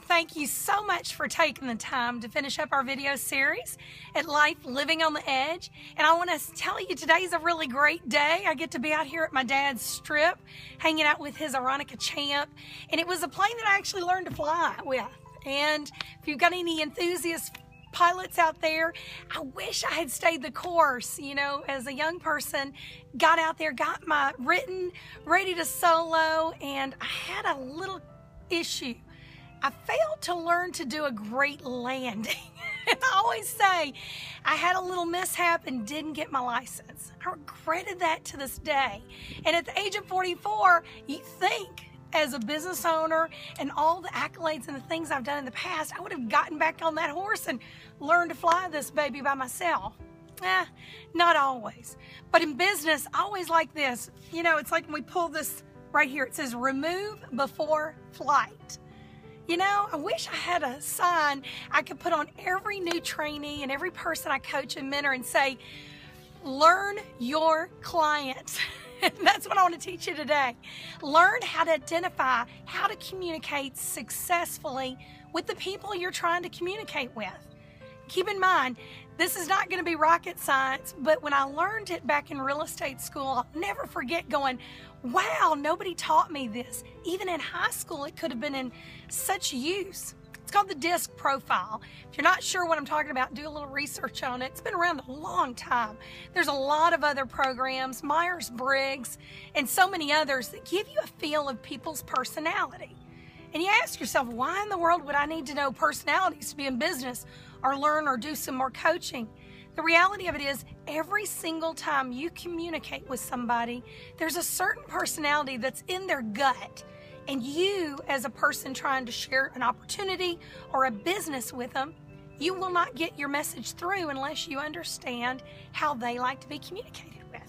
thank you so much for taking the time to finish up our video series at Life Living on the Edge. And I want to tell you, today's a really great day. I get to be out here at my dad's strip, hanging out with his Aeronica Champ. And it was a plane that I actually learned to fly with. And if you've got any enthusiast pilots out there, I wish I had stayed the course. You know, as a young person, got out there, got my written, ready to solo, and I had a little issue. I failed to learn to do a great landing. And I always say I had a little mishap and didn't get my license. I regretted that to this day. And at the age of 44, you think as a business owner and all the accolades and the things I've done in the past, I would have gotten back on that horse and learned to fly this baby by myself. Not always. But in business, I always like this. You know, it's like when we pull this right here, it says remove before flight. You know, I wish I had a sign I could put on every new trainee and every person I coach and mentor and say, learn your client. And that's what I want to teach you today. Learn how to identify how to communicate successfully with the people you're trying to communicate with. Keep in mind, this is not going to be rocket science, but when I learned it back in real estate school, I'll never forget going, wow, nobody taught me this. Even in high school, it could have been in such use. It's called the DISC profile. If you're not sure what I'm talking about, do a little research on it. It's been around a long time. There's a lot of other programs, Myers-Briggs, and so many others that give you a feel of people's personality. And you ask yourself, why in the world would I need to know personalities to be in business or learn or do some more coaching? The reality of it is, every single time you communicate with somebody, there's a certain personality that's in their gut. And you, as a person trying to share an opportunity or a business with them, you will not get your message through unless you understand how they like to be communicated with.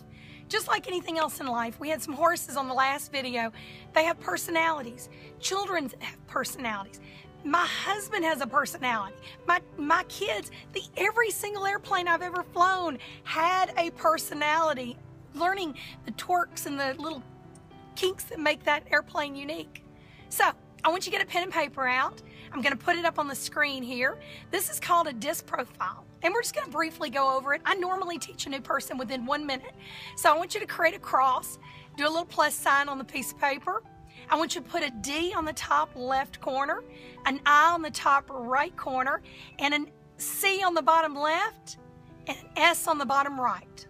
Just like anything else in life, we had some horses on the last video. They have personalities. Children have personalities. My husband has a personality. My kids, every single airplane I've ever flown had a personality. Learning the twerks and the little kinks that make that airplane unique. So I want you to get a pen and paper out. I'm going to put it up on the screen here. This is called a DISC profile, and we're just going to briefly go over it. I normally teach a new person within 1 minute. So I want you to create a cross, do a little plus sign on the piece of paper. I want you to put a D on the top left corner, an I on the top right corner, and a C on the bottom left, and an S on the bottom right.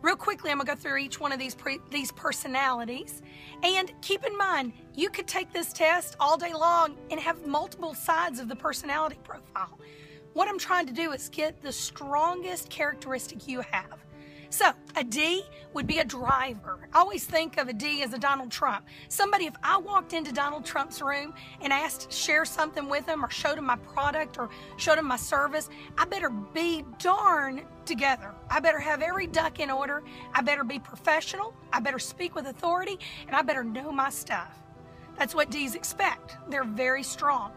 Real quickly, I'm going to go through each one of these personalities. And keep in mind, you could take this test all day long and have multiple sides of the personality profile. What I'm trying to do is get the strongest characteristic you have. So, a D would be a driver. I always think of a D as a Donald Trump. Somebody, if I walked into Donald Trump's room and asked to share something with him or showed him my product or showed him my service, I better be darn together. I better have every duck in order. I better be professional. I better speak with authority, and I better know my stuff. That's what Ds expect. They're very strong.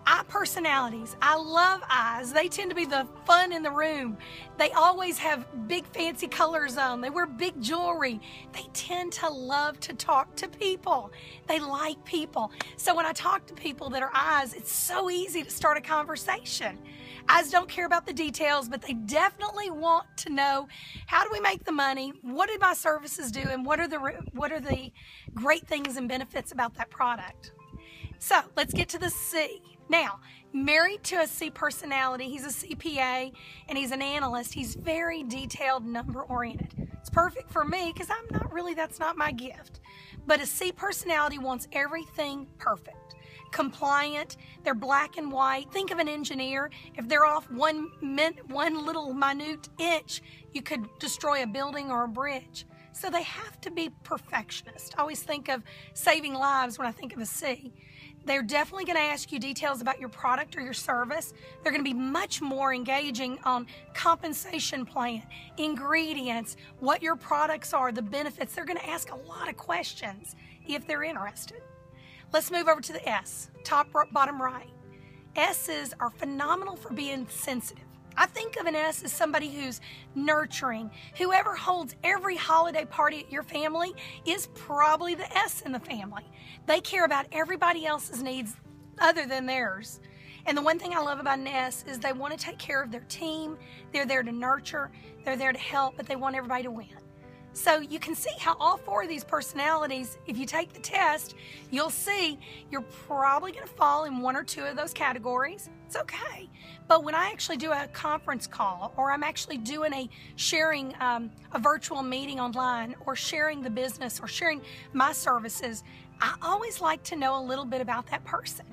I personalities, I love eyes. They tend to be the fun in the room. They always have big fancy colors on. They wear big jewelry. They tend to love to talk to people. They like people. So when I talk to people that are eyes, it's so easy to start a conversation. Eyes don't care about the details, but they definitely want to know, how do we make the money? What do my services do? And what are the great things and benefits about that product? So let's get to the C. Now, married to a C personality, he's a CPA and he's an analyst. He's very detailed, number-oriented. It's perfect for me because that's not my gift. But a C personality wants everything perfect, compliant. They're black and white. Think of an engineer. If they're off one little minute inch, you could destroy a building or a bridge. So they have to be perfectionist. I always think of saving lives when I think of a C. They're definitely going to ask you details about your product or your service. They're going to be much more engaging on compensation plan, ingredients, what your products are, the benefits. They're going to ask a lot of questions if they're interested. Let's move over to the S, top, bottom right. S's are phenomenal for being sensitive. I think of an S as somebody who's nurturing. Whoever holds every holiday party at your family is probably the S in the family. They care about everybody else's needs other than theirs. And the one thing I love about an S is they want to take care of their team. They're there to nurture. They're there to help, but they want everybody to win. So you can see how all four of these personalities, if you take the test, you'll see you're probably going to fall in one or two of those categories. It's okay. But when I actually do a conference call, or I'm actually doing sharing a virtual meeting online, or sharing the business, or sharing my services, I always like to know a little bit about that person.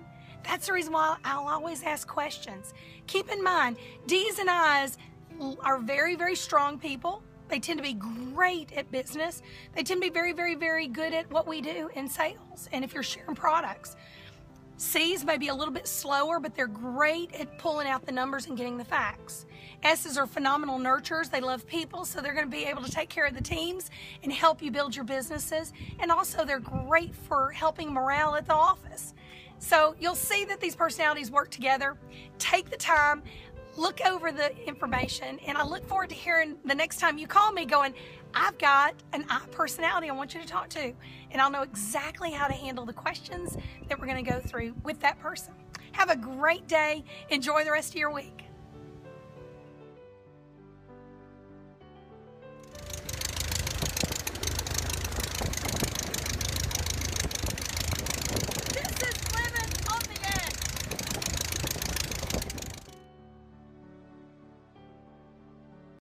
That's the reason why I'll always ask questions. Keep in mind, D's and I's are very, very strong people. They tend to be great at business. They tend to be very, very, very good at what we do in sales and if you're sharing products. C's may be a little bit slower, but they're great at pulling out the numbers and getting the facts. S's are phenomenal nurturers. They love people, so they're going to be able to take care of the teams and help you build your businesses. And also, they're great for helping morale at the office. So you'll see that these personalities work together. Take the time. Look over the information, and I look forward to hearing the next time you call me going, I've got an I personality I want you to talk to, and I'll know exactly how to handle the questions that we're going to go through with that person. Have a great day. Enjoy the rest of your week.